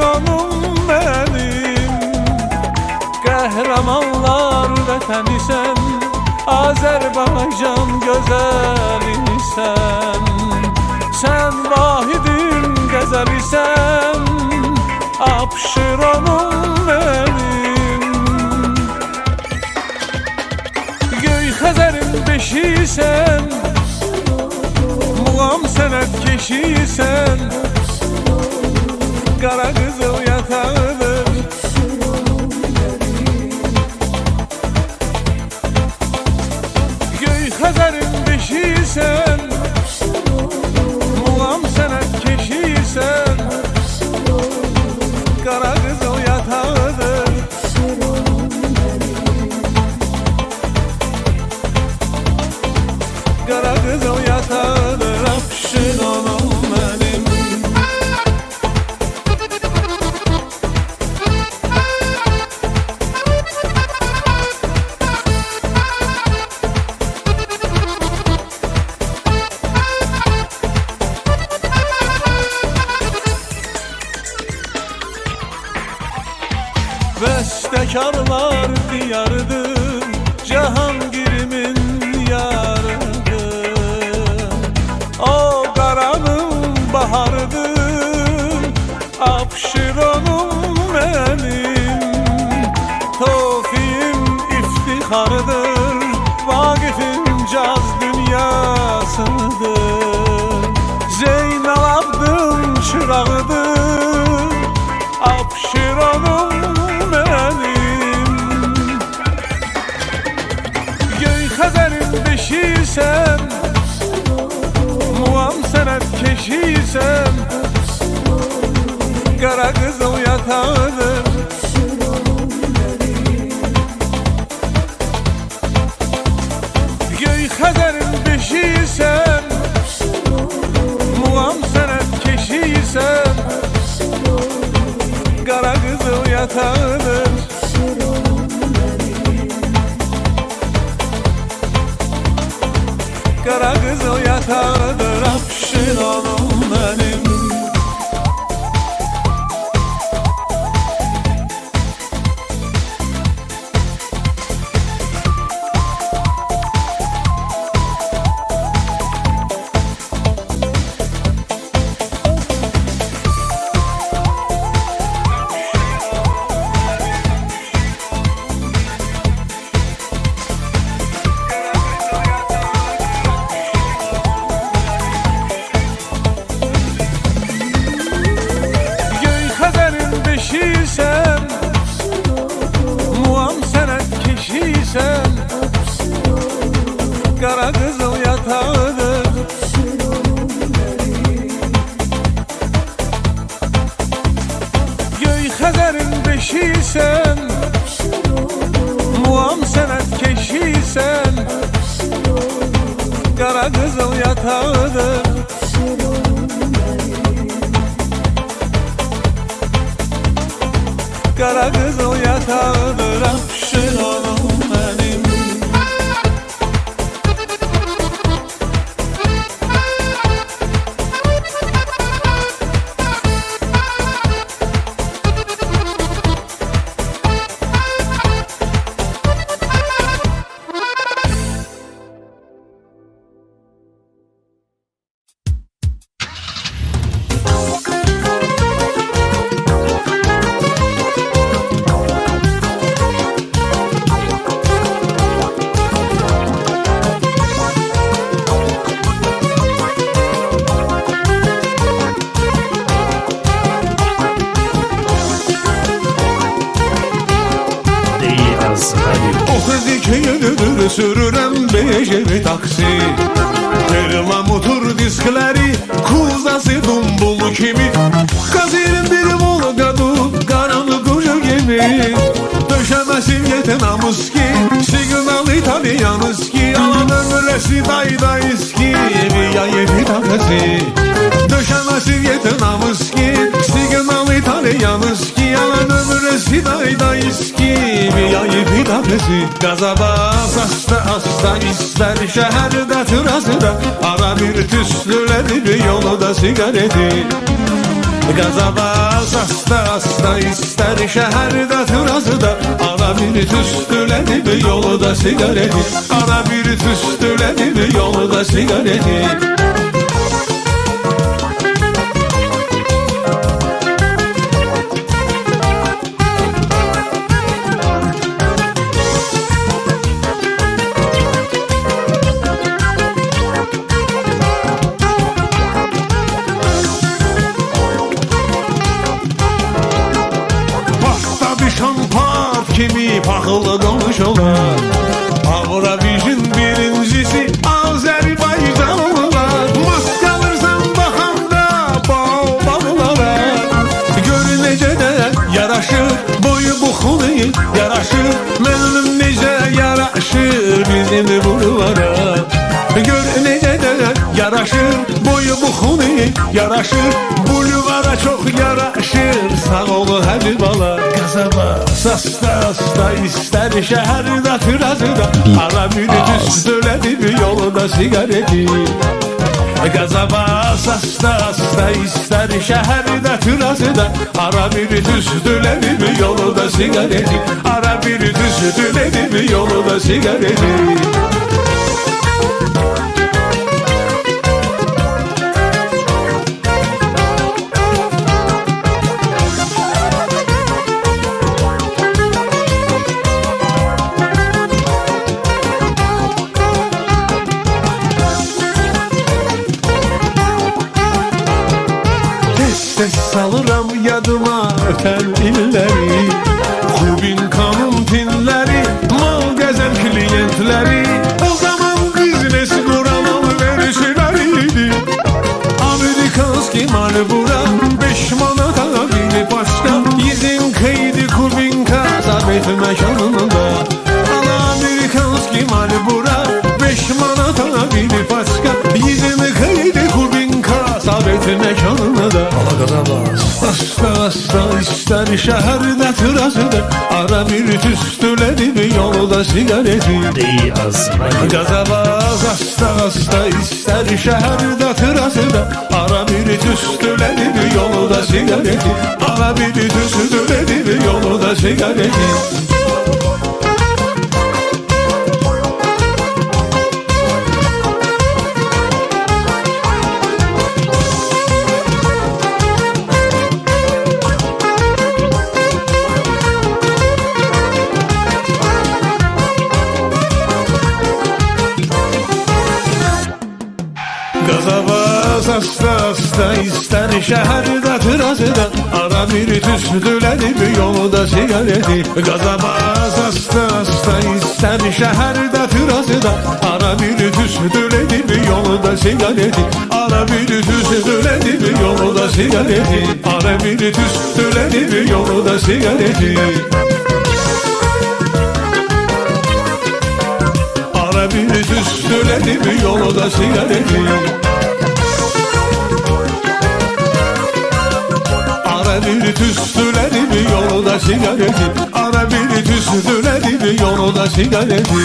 Abşeronum benim, qəhrəmanlar vətənisən, Azərbaycan gözəlisən. Sən vahidin qəzəlisən, Abşeronum benim. Göy Xəzərin beşisən, muğam sənət keşisən, qara qızıl yatağıdır. Göy Xəzərin beşisən, muğam sənət keşisən, qara qızıl yatağıdır. Qara qızıl yatağıdır, Abşeronum mənim. Bəstəkarlar diyarıdır, Cahangirimin yarıdır. O qaranın baharıdır, Abşeronum mənim. Tofiğim iftixarıdır, Vaqifim caz dünyasıdır. Zeynalabdın çırağıdır, Abşeronum mənim. Göy Xəzərin beşisən, muğam sənət keşisən, qara qızıl yatağıdır. Göy Xəzərin beşisən, muğam sənət keşisən, qara qızıl yatağıdır. Qara qızıl yatağıdır, Abşeronum mənim. Keşisən, muğam sənət keşisən, qara qızıl yatağıdır. Göy Xəzərin beşisən, muğam sənət keşisən, qara qızıl yatağıdır. Qara qızıl yatağıdır, Abşeronum mənim. Dikeyədir sürürəm beşeri taksi, perlamutur diskləri, kuzası dumbul kimi, qazirin bir mol qadın, qaranlıq ucu gibi. Döşəməsi yetə namus ki, signal İtalyanız ki, alan ömrəsi dayda iski, ya yepi takası. Döşəməsi yetə namus ki, signal İtalyanız ki, alan ömrəsi dayda iski, ya yepi takası. Qazabaz asta istər şəhərdə tırasıda, ara bir tüslüləri bir yolu da sigareti. Gaza bas asta asta, ister şəhərdə Trazıda. Ara bir tüstülədi bir yolda sigareti. Ara bir tüstülədi bir yolda sigareti. Kimi pahalı konuşular. Avrovijin birincisi Azerbaycanlılar. Mat kalırsan bakanda bağlara. Gör necə də yaraşır boyu buxunu yaraşır. Mənim necə yaraşır bizim bulvara. Gör necə də yaraşır boyu buxunu yaraşır. Bulvara çok yaraşır. Sağ ol Həbibalar. Gaza bas asta asta, ister şəhərdə Trazıda. Ara bir tüstülədi bir yolda sigareti. Gaza bas asta asta, ister şəhərdə Trazıda. Ara bir tüstülədi bir yolda sigareti. Ara bir tüstülədi bir yolda sigareti. Salıram yadıma öten illeri, Kubinkanın tinleri, magazin kliyentleri. O zaman biznes kuran alverişleriydi. Amerikanski mal bura, 5 manata bir başka. Yüzün kaydı Kubinka sabit mekanında. Amerikanski mal bura, 5 manata bir başka. Yüzün kaydı Kubinka sabit mekanında. Asta asta, ister şəhərdə Trazıda. Ara bir tüstülədi bir yolda sigareti. Gaza bas asta asta, ister şəhərdə Trazıda. Ara bir tüstülədi bir yolda sigareti. Ara bir tüstülədi bir yolda sigareti. Gaza bas asta asta, ister şəhərdə Trazıda. Ara bir tüstülədi bir yolda sigareti. Gaza bas asta asta, ister şəhərdə Trazıda. Ara bir tüstülədi bir yolda sigareti. Ara bir tüstülədi bir yolda sigareti. Ara bir tüstülədi bir yolda sigareti. Ara bir tüstülədi bir yolda sigareti. Ara bir tüstülədi bir yolda sigareti. Ara bir tüstülədi bir yolda sigareti.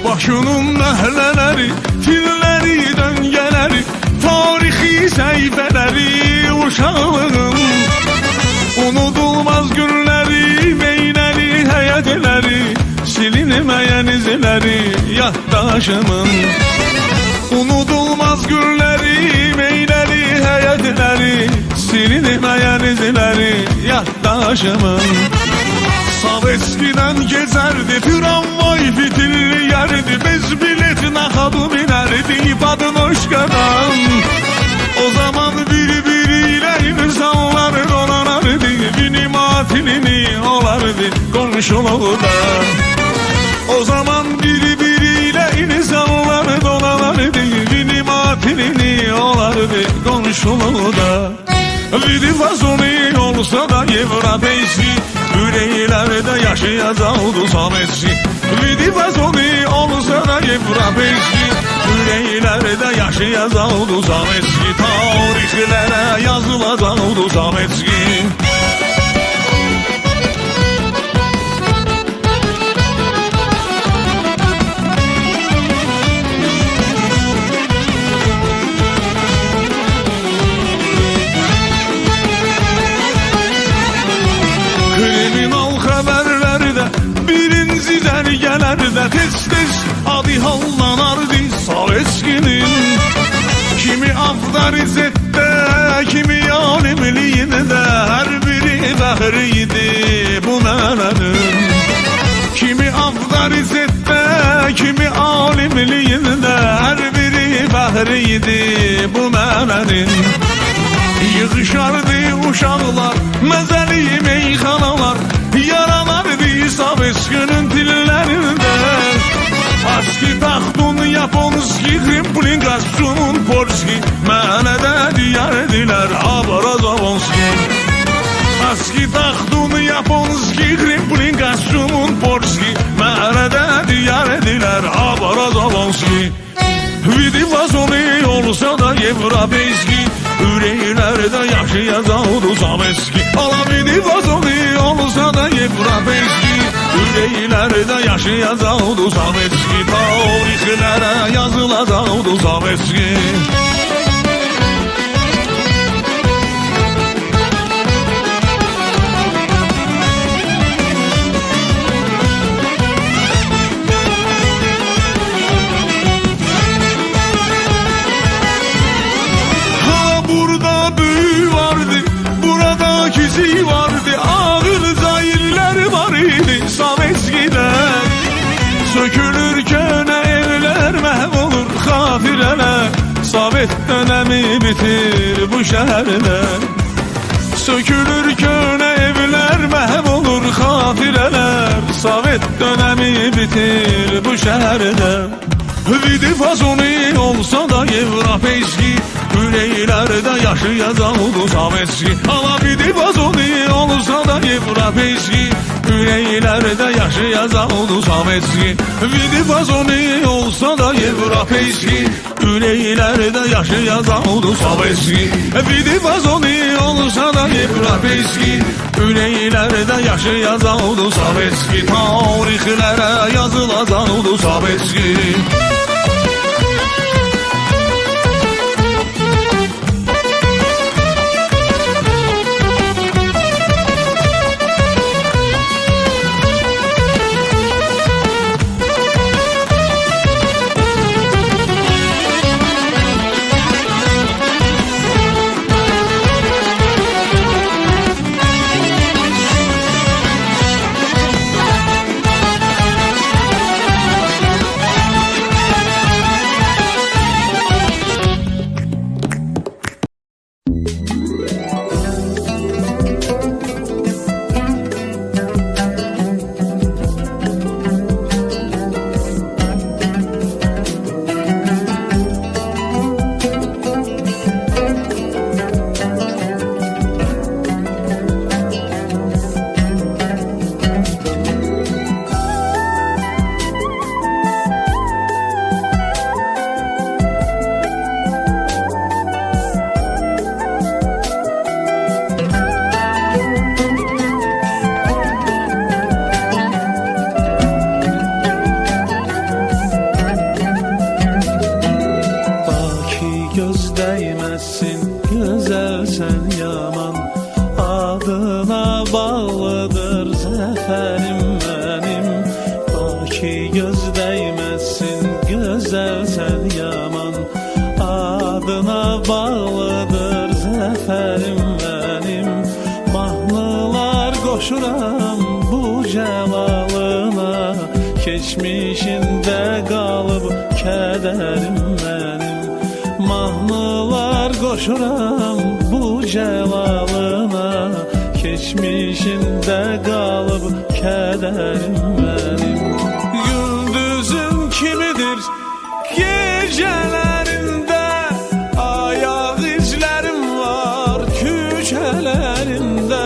Başının nəhlələri, filləri, döngələri, tarixi səhifələri, uşaqlığın unudulmaz günləri, meynəli həyətləri, silinməyən izləri yaddaşımın. Unudulmaz günləri, meynəli həyətləri, silinməyən izləri yaddaşımın. Sağ eskiden gezerdi, tramvay fitilli yerdi, bez bilet nakadı binerdi, Padınoşka'dan. O zaman birbiriyle insanlar dolanardı, benim atilini olardı komşulardan. O zaman birbiriyle insanlar dolanardı, benim atilini olardı komşulardan. Vidi fazoni olsa da Evropeysi, yüreğlerde yaşayacaktı Sametsi. Vidi fazoni olsa da Evropeysi, yüreğlerde yaşayacaktı. yaşayacaq uduzaq eski tarixlərə yazılacaq uduzaq eski. Kriminal xəbərlərdə birinci cərgələrdə tez-tez adı hallanardı Sovetskinin. Kimi avtoritetdə, kimi alimliyində hər biri fəxr idi bu mənənin. Kimi avtoritetdə, kimi alimliyində hər biri fəxr idi bu mənənin. Yığışardı uşaqlar, məzəli meyxanalar, yaralardı Sovetskinin dillərində. Aski taxtun yaponski, Krimplin qaçunun polski, mənə də diyar edilər Abarazavonski. Aski taxtun yaponski, Krimplin qaçunun polski, mənə də diyar edilər Abarazavonski. Vidi vazoni olsa da Evropeyski, ürəklərdə yaşayacaq uduzaq eski. Ala vidi vazoni olsa da Evropeyski, ürəklərdə yaşayacaq uduzaq eski. Tarixlərə yazılacaq uduzaq eski. Vardı, ağır zahirlər var idi Sovetskidə. Sökülür könə evlər, məhv olur xatirələr. Sovet dönəmi bitir bu şəhərdə. Sökülür könə evlər, məhv olur xatirələr. Sovet dönəmi bitir bu şəhərdə. Vidi fazoni olsa da Evropeyski, ürəklərdə yaşayacaq uduzaq eski. Ala vidi fazoni olsa da Evropeyski, ürəklərdə yaşayacaq uduzaq eski. Vidi fazoni olsa da Evropeyski, ürəklərdə yaşayacaq uduzaq eski. Vidi fazoni olsa da Evropeyski, ürəklərdə yaşayacaq uduzaq eski. Tarixlərə yazılacaq uduzaq eski. Coşuram bu cəlalına, keçmişində qalıb kədərim mənim. Mahnılar qoşuram bu cəlalına, keçmişində qalıb kədərim mənim. Gündüzüm kimidir gecələrində, ayaq izlərim var küçələrində.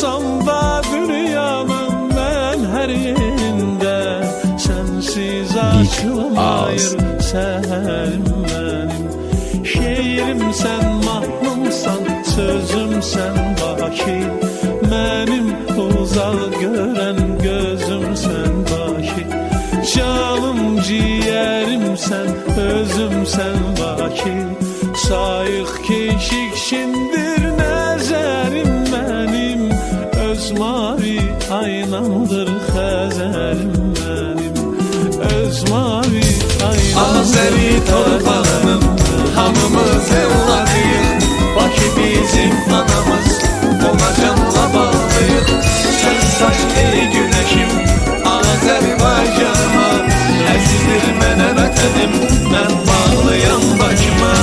olsam da dünyanın ben her yerinde, sensiz açılmayır seherim benim. Şeirim sen, mahnımsan, sözüm sen baki, benim uzak gören gözüm sen baki. Canım ciğerim sen, özüm sen baki. Sayıq keşik şindir nəzərim mənim, öz mavi aynamdır xəzərim mənim, öz mavi aynamdır. Azəri torpağının hamımız evladıyıq, Bakı bizim anamız, ona canla bağlıyıq. Sen saç ey güneşim, Azərbaycanıma, əzizdir mənə vətənim, mən bağlıyam Bakıma.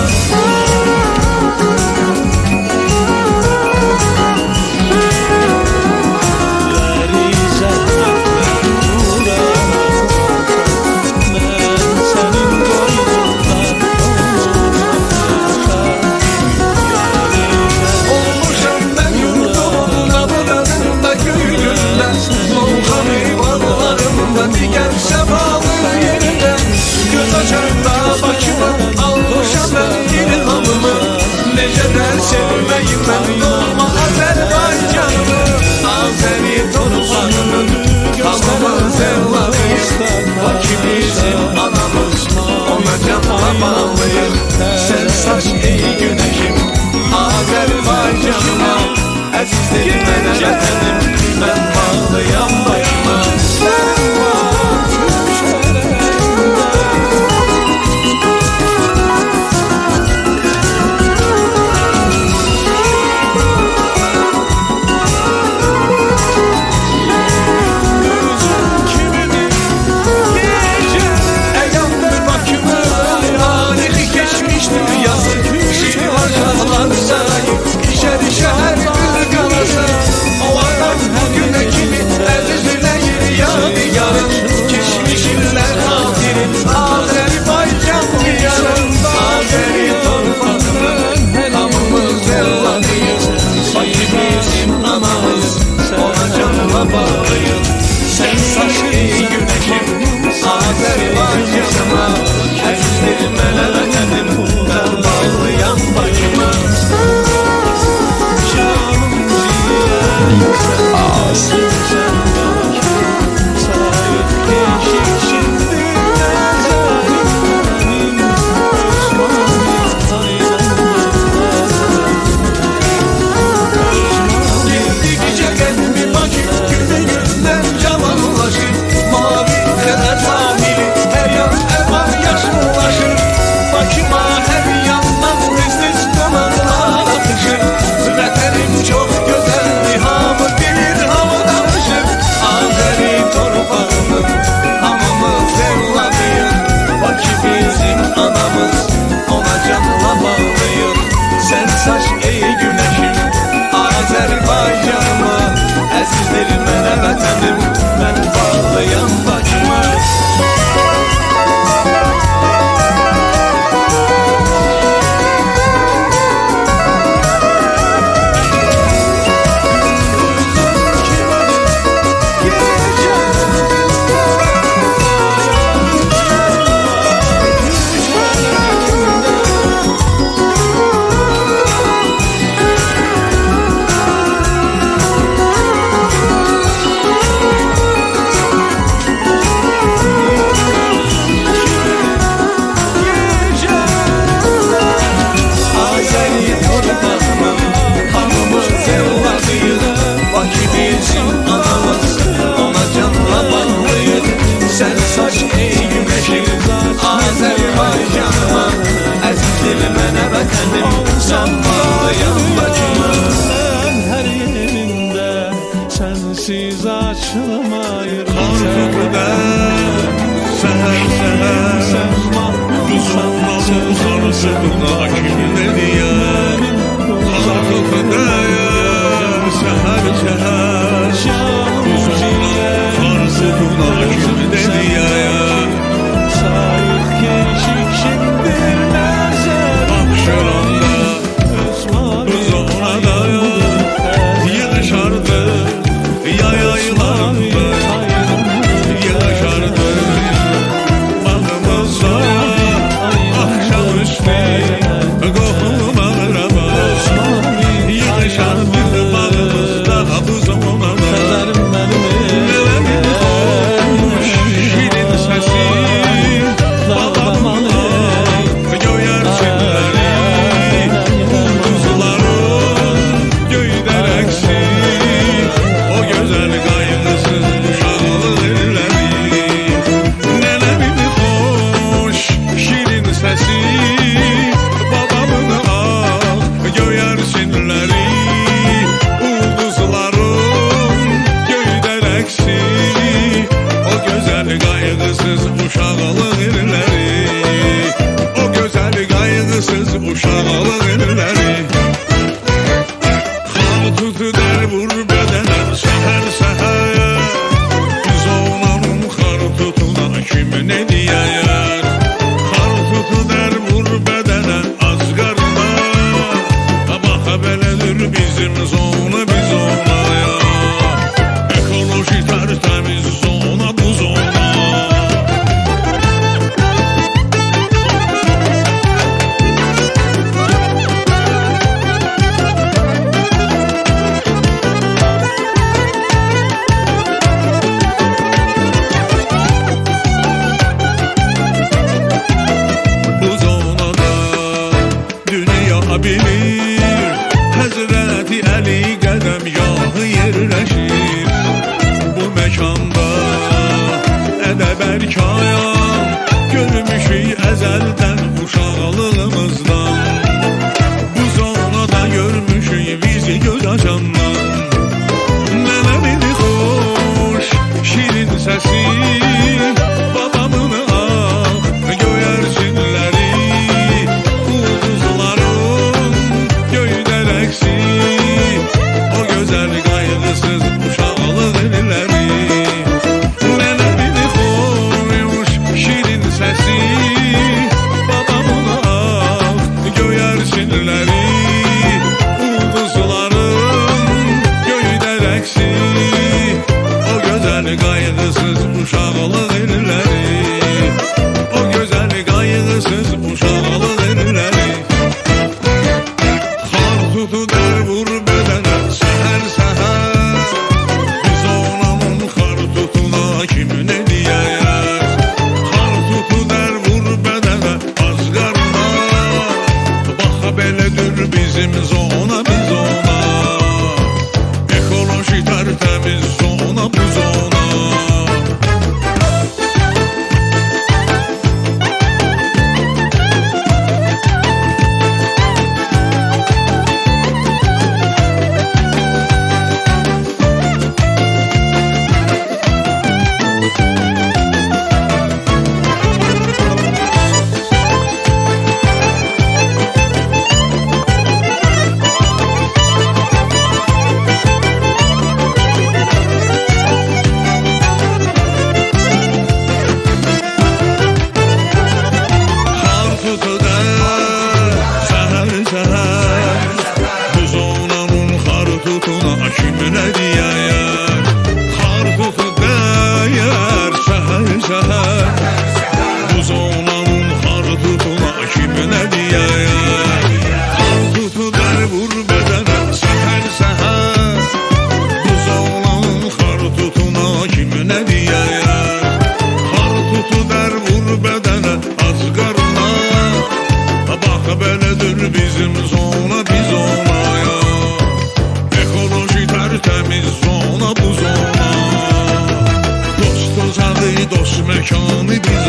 Diğer şefalı yerinde göz açar da Bakıma, almışam ben ilhamımı. Nece der sevmeyim ben doğma Azerbaycanımı. Azeri torpağının hamımız evladıyız, Bakı bizim anamız, ona canla bağlıyız. Sen saç ey güneşim, Azerbaycanıma, əzizdir mənə vətənim, mən bağlıyam Bakıma. Sen saç ey güneşim, Azerbaycanıma, əzizdir mənə vətənim, mən bağlıyam Bakıma. Canım ciğerim sen, sen baki, sayıq keşik şindir nəzərim mənim, öz mavi aynamdır xəzərim. Girdikcə qəlbi Bakı gündən cavanlaşır, mavi xəzər sahili hər yan əman yaşıllaşır. Bakıma hər yandan tez-tez qonaqlar atışır, vətənim çox gözəldir, hamı bilir, hamı danışır. Azəri torpağının hamımız evladıyıq, Bakı bizim anamız, ona canla bağlıyıq. Sen saç ey güneşim, Azerbaycanıma, əzizdir mənə vətənim, mən bağlıyam Bakıma. Azerbaycanıma, əzizdir mənə vətənim, sən bağlıyam Bakıma. Mən hər yerində sensiz açılmayır Arzuqda səhər sen Uzanmam arzuqda kim ne deyər, Arzuqda səhər Uzanmam arzuqda kim ne deyər. sayıq keşik əzəldən uşaqlığımızdan bu zonada görmüşük bizi göz açandan. Nənə beni xoş, şirin səsi, babamın ah göyərçinləri, ulduzların göydə rəqsi, o gözəl qayğısız uşaqlıq illəri. Nənə beni xoş, şirin səsi, babamın ah göyərçinləri, ulduzların göydə rəqsi, o gözəl qayğısız uşaqlıq illəri, o gözəl qayğısız uşaqlıq illəri. Xar tutu dər vur bədənə səhər səhər, biz onanın xar tutuna kim nə deyər? Xar tutu dər vur bədənə az qarına, baxa belədir bizim zona biz ona, ekoloji tərtəmiz zona bu zona. Xar tutu dər səhər səhər, bu zonanın xar tutuna kim nə deyər? Xar tutu dəyər səhər səhər, bu zonanın xar tutuna kim nə deyər? Xar tutu dər vur bədənə səhər səhər, bu zonanın xar tutuna kim nə deyər? Xar tutu dər vur bədənə az qarına, bax belədir bizim zona biz onaya, ekoloji tərtəmiz zona bu zona. Dost ocağı, dost məkanı biz